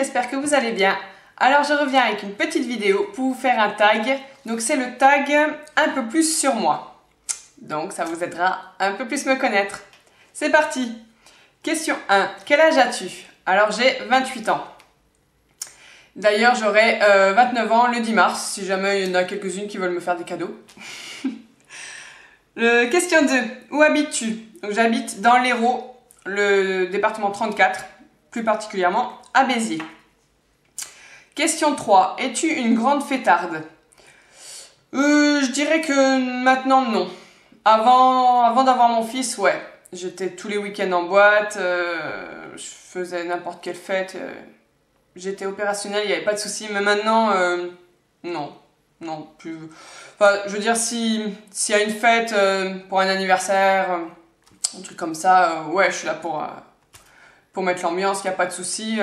j'espère que vous allez bien. Alors je reviens avec une petite vidéo pour vous faire un tag. Donc c'est le tag un peu plus sur moi. Donc ça vous aidera un peu plus me connaître. C'est parti. Question 1. Quel âge as-tu? Alors j'ai 28 ans. D'ailleurs j'aurai 29 ans le 10 mars, si jamais il y en a quelques-unes qui veulent me faire des cadeaux. Question 2. Où habites-tu? Donc j'habite dans l'Hérault, le département 34, plus particulièrement à Béziers. Question 3. Es-tu une grande fêtarde? Je dirais que maintenant non. Avant d'avoir mon fils, ouais. J'étais tous les week-ends en boîte, je faisais n'importe quelle fête. J'étais opérationnelle, il n'y avait pas de souci. Mais maintenant, non. Non, plus. Enfin, je veux dire, s'il y a une fête pour un anniversaire, un truc comme ça, ouais, je suis là pour mettre l'ambiance, il n'y a pas de souci.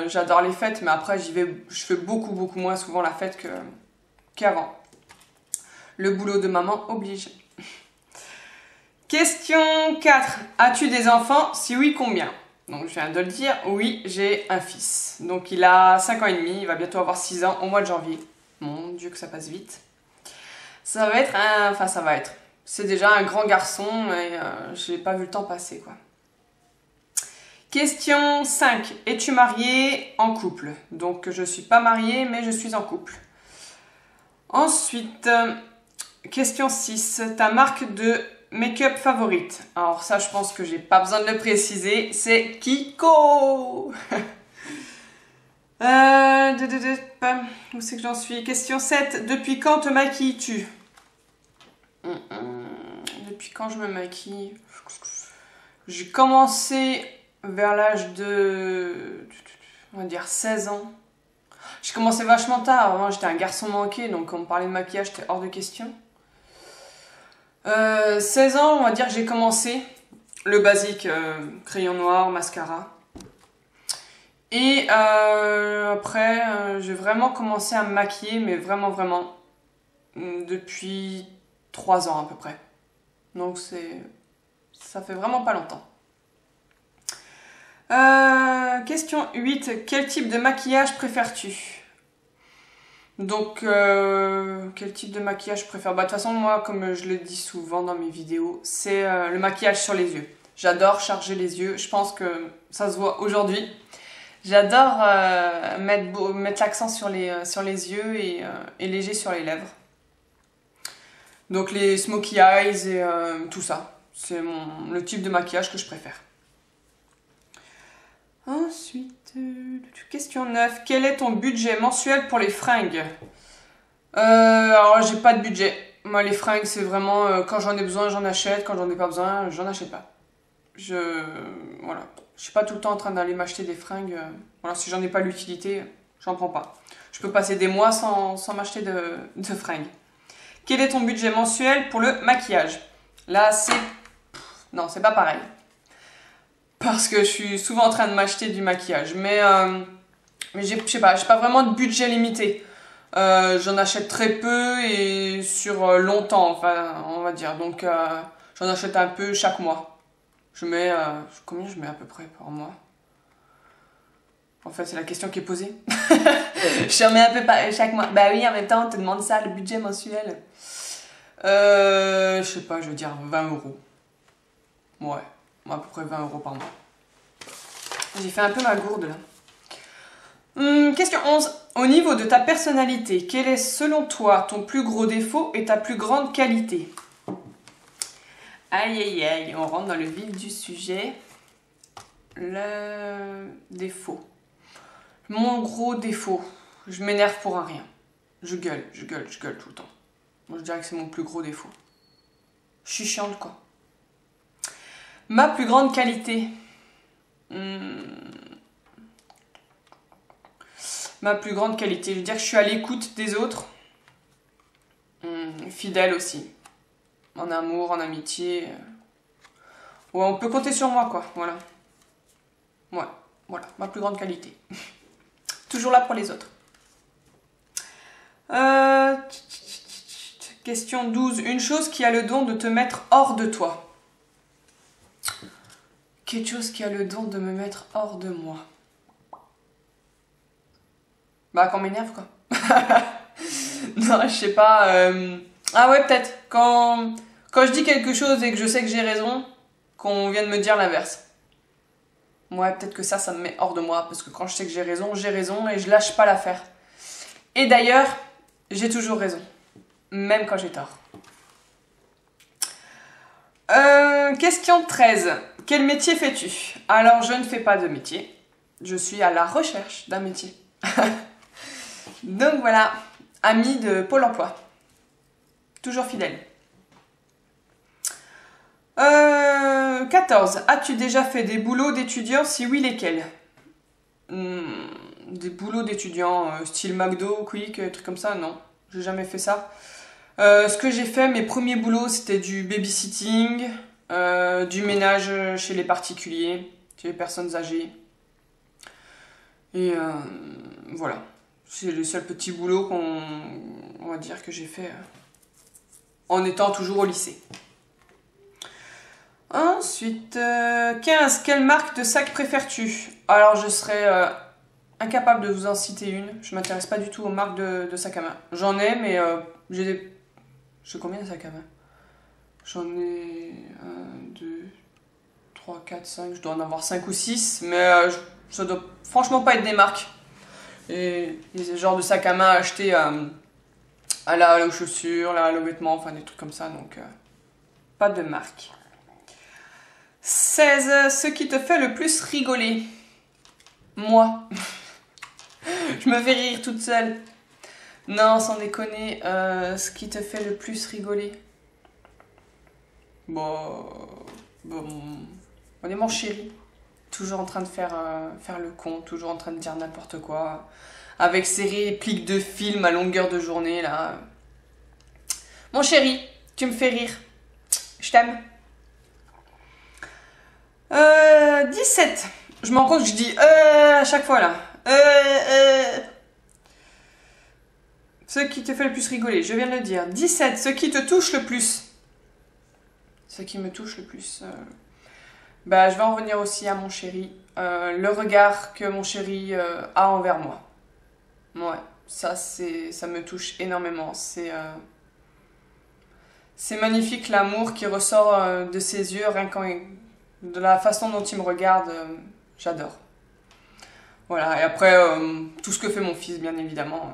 J'adore les fêtes, mais après, je fais beaucoup moins souvent la fête qu'avant. Le boulot de maman oblige. Question 4. As-tu des enfants? Si oui, combien? Donc, je viens de le dire, oui, j'ai un fils. Donc, il a 5 ans et demi, il va bientôt avoir 6 ans au mois de janvier. Mon Dieu, que ça passe vite. Ça va être c'est déjà un grand garçon et j'ai pas vu le temps passer, quoi. Question 5. Es-tu mariée, en couple? Donc, je suis pas mariée, mais je suis en couple. Ensuite, question 6. Ta marque de make-up favorite? Alors ça, je pense que j'ai pas besoin de le préciser. C'est Kiko. Où c'est que j'en suis? Question 7. Depuis quand te maquilles-tu? Depuis quand je me maquille? J'ai commencé vers l'âge de, on va dire 16 ans. J'ai commencé vachement tard. Avant, j'étais un garçon manqué, donc quand on me parlait de maquillage, c'était hors de question. 16 ans, on va dire que j'ai commencé. Le basique, crayon noir, mascara. Et après, j'ai vraiment commencé à me maquiller, mais vraiment, depuis 3 ans à peu près. Donc ça fait vraiment pas longtemps. Question 8. Quel type de maquillage préfères-tu? Donc, quel type de maquillage je préfère? De toute façon, moi, comme je le dis souvent dans mes vidéos, c'est le maquillage sur les yeux. J'adore charger les yeux. Je pense que ça se voit aujourd'hui. J'adore mettre l'accent sur les yeux et léger sur les lèvres. Donc les smokey eyes et tout ça. C'est le type de maquillage que je préfère. Ensuite, question 9. Quel est ton budget mensuel pour les fringues? Alors j'ai pas de budget. Moi les fringues c'est vraiment quand j'en ai besoin j'en achète, quand j'en ai pas besoin j'en achète pas. Voilà. Je suis pas tout le temps en train d'aller m'acheter des fringues. Voilà, si j'en ai pas l'utilité, j'en prends pas. Je peux passer des mois sans m'acheter de fringues. Quel est ton budget mensuel pour le maquillage? Là, non, c'est pas pareil. Parce que je suis souvent en train de m'acheter du maquillage. Mais je sais pas, j'ai pas vraiment de budget limité. J'en achète très peu et sur longtemps, enfin, on va dire. Donc, j'en achète un peu chaque mois. Combien je mets à peu près par mois? En fait, c'est la question qui est posée. Je remets un peu chaque mois. Bah oui, en même temps, on te demande ça, le budget mensuel. Je sais pas, je veux dire 20 euros. Ouais, à peu près 20 euros par mois. J'ai fait un peu ma gourde là. Question 11. Au niveau de ta personnalité, quel est selon toi ton plus gros défaut et ta plus grande qualité? Aïe aïe aïe, on rentre dans le vif du sujet. Le défaut. Mon gros défaut, je m'énerve pour un rien. Je gueule tout le temps. Moi je dirais que c'est mon plus gros défaut. Je suis chiante quoi. Ma plus grande qualité. Ma plus grande qualité, je veux dire que je suis à l'écoute des autres. Fidèle aussi. En amour, en amitié. Ouais, on peut compter sur moi quoi, voilà. Ouais, voilà, ma plus grande qualité. Toujours là pour les autres. Question 12. Une chose qui a le don de te mettre hors de toi. Quelque chose qui a le don de me mettre hors de moi. Bah, qu'on m'énerve, quoi. Non, je sais pas. Ah ouais, peut-être. Quand je dis quelque chose et que je sais que j'ai raison, qu'on vient de me dire l'inverse. Ouais, peut-être que ça me met hors de moi. Parce que quand je sais que j'ai raison et je lâche pas l'affaire. Et d'ailleurs, j'ai toujours raison. Même quand j'ai tort. Question 13. Quel métier fais-tu? Alors, je ne fais pas de métier. Je suis à la recherche d'un métier. Donc voilà, ami de Pôle emploi. Toujours fidèle. 14. As-tu déjà fait des boulots d'étudiants? Si oui, lesquels? Des boulots d'étudiants, style McDo, Quick, trucs comme ça? Non, j'ai jamais fait ça. Ce que j'ai fait, mes premiers boulots, c'était du babysitting, du ménage chez les particuliers, chez les personnes âgées. Et voilà. C'est les seuls petits boulots on va dire que j'ai fait en étant toujours au lycée. Ensuite, 15. Quelle marque de sac préfères-tu? Alors, je serais incapable de vous en citer une. Je m'intéresse pas du tout aux marques de sac à main. J'en ai, mais j'ai combien de sacs à main? J'en ai 1, 2, 3, 4, 5. Je dois en avoir 5 ou 6, mais ça doit franchement pas être des marques. Et les genres de sacs à main achetés aux chaussures, aux vêtements, enfin des trucs comme ça, donc pas de marque. 16. Ce qui te fait le plus rigoler? Moi. Je me fais rire toute seule. Non, sans déconner, ce qui te fait le plus rigoler? Bon, on est mon chéri. Toujours en train de faire le con, toujours en train de dire n'importe quoi. Avec ses répliques de film à longueur de journée, là. Mon chéri, tu me fais rire. Je t'aime. 17. Je me rends compte que je dis à chaque fois, là. Ce qui te fait le plus rigoler, je viens de le dire. 17. Ce qui te touche le plus. Ce qui me touche le plus. Bah, je vais en revenir aussi à mon chéri. Le regard que mon chéri a envers moi. Ouais, ça me touche énormément. C'est magnifique l'amour qui ressort de ses yeux, rien qu'en de la façon dont il me regarde. J'adore. Voilà, et après, tout ce que fait mon fils, bien évidemment.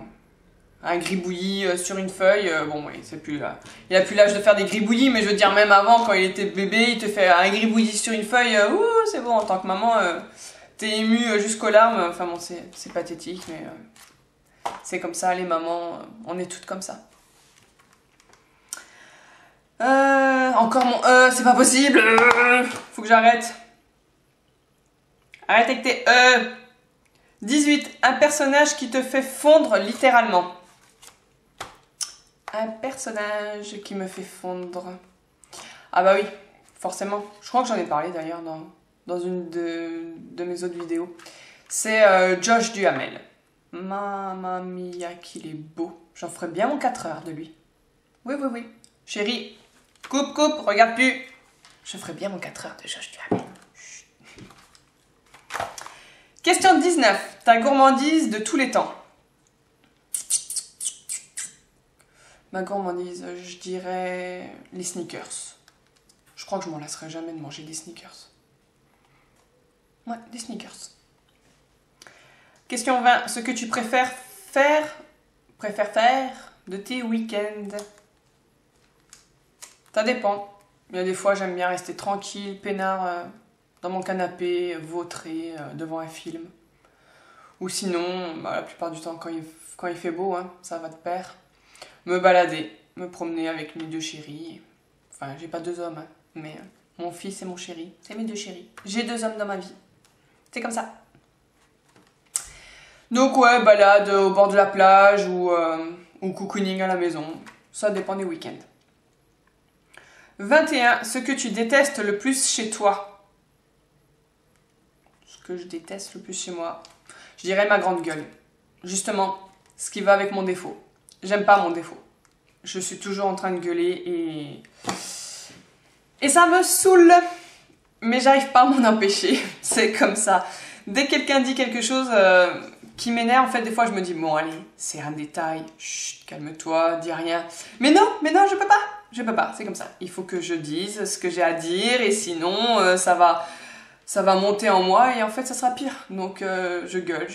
Un gribouillis sur une feuille, bon, oui, c'est plus là. Il a plus l'âge de faire des gribouillis, mais je veux dire, même avant, quand il était bébé, il te fait un gribouillis sur une feuille, ouh, c'est bon, en tant que maman, t'es émue jusqu'aux larmes. Enfin bon, c'est pathétique, mais c'est comme ça, les mamans, on est toutes comme ça. Encore mon c'est pas possible, faut que j'arrête. Arrête avec tes 18. Un personnage qui te fait fondre littéralement. Un personnage qui me fait fondre. Ah bah oui, forcément. Je crois que j'en ai parlé d'ailleurs dans une de mes autres vidéos. C'est Josh Duhamel. Mamma mia, qu'il est beau. J'en ferais bien mon 4 heures de lui. Oui. Chérie, coupe, regarde plus. Je ferais bien mon 4 heures de Josh Duhamel. Chut. Question 19. Ta gourmandise de tous les temps. Ma gourmandise, je dirais les sneakers. Je crois que je m'en lasserai jamais de manger des sneakers. Ouais, des sneakers. Question 20. Ce que tu préfères faire de tes week-ends? Ça dépend. Il y a des fois, j'aime bien rester tranquille, peinard, dans mon canapé, vautré, devant un film. Ou sinon, la plupart du temps, quand il fait beau, hein, ça va de pair. Me balader, me promener avec mes 2 chéris. Enfin, j'ai pas 2 hommes, hein, mais mon fils et mon chéri, c'est mes 2 chéris. J'ai 2 hommes dans ma vie. C'est comme ça. Donc ouais, balade au bord de la plage ou cocooning à la maison. Ça dépend des week-ends. 21. Ce que tu détestes le plus chez toi. Ce que je déteste le plus chez moi, je dirais ma grande gueule. Justement, ce qui va avec mon défaut. J'aime pas mon défaut. Je suis toujours en train de gueuler et ça me saoule. Mais j'arrive pas à m'en empêcher. C'est comme ça. Dès que quelqu'un dit quelque chose qui m'énerve. En fait, des fois, je me dis, bon, allez, c'est un détail, chut, calme-toi, dis rien. Mais non, je peux pas. Je peux pas, c'est comme ça. Il faut que je dise ce que j'ai à dire et sinon, ça va monter en moi et en fait, ça sera pire. Donc, je gueule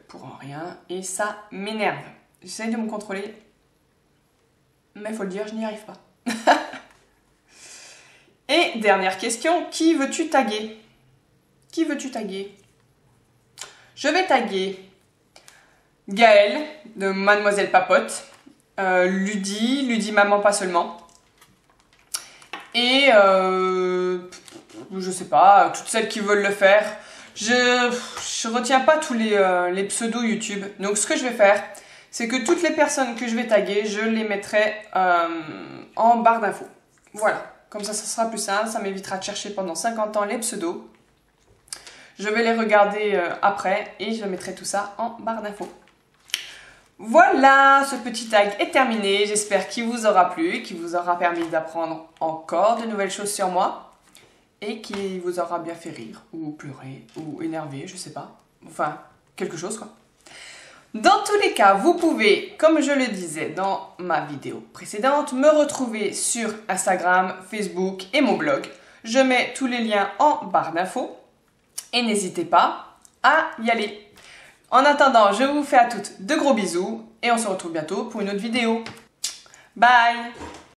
pour rien et ça m'énerve. J'essaye de me contrôler, mais il faut le dire, je n'y arrive pas. Et dernière question, qui veux-tu taguer? Qui veux-tu taguer? Je vais taguer Gaëlle de Mademoiselle Papote, Ludie Maman pas seulement, et je sais pas, toutes celles qui veulent le faire. Je retiens pas tous les pseudos YouTube, donc ce que je vais faire, c'est que toutes les personnes que je vais taguer, je les mettrai en barre d'infos. Voilà, comme ça sera plus simple, ça m'évitera de chercher pendant 50 ans les pseudos. Je vais les regarder après et je mettrai tout ça en barre d'infos. Voilà, ce petit tag est terminé. J'espère qu'il vous aura plu, qu'il vous aura permis d'apprendre encore de nouvelles choses sur moi et qu'il vous aura bien fait rire ou pleurer ou énerver, je sais pas. Enfin, quelque chose quoi. Dans tous les cas, vous pouvez, comme je le disais dans ma vidéo précédente, me retrouver sur Instagram, Facebook et mon blog. Je mets tous les liens en barre d'infos et n'hésitez pas à y aller. En attendant, je vous fais à toutes de gros bisous et on se retrouve bientôt pour une autre vidéo. Bye!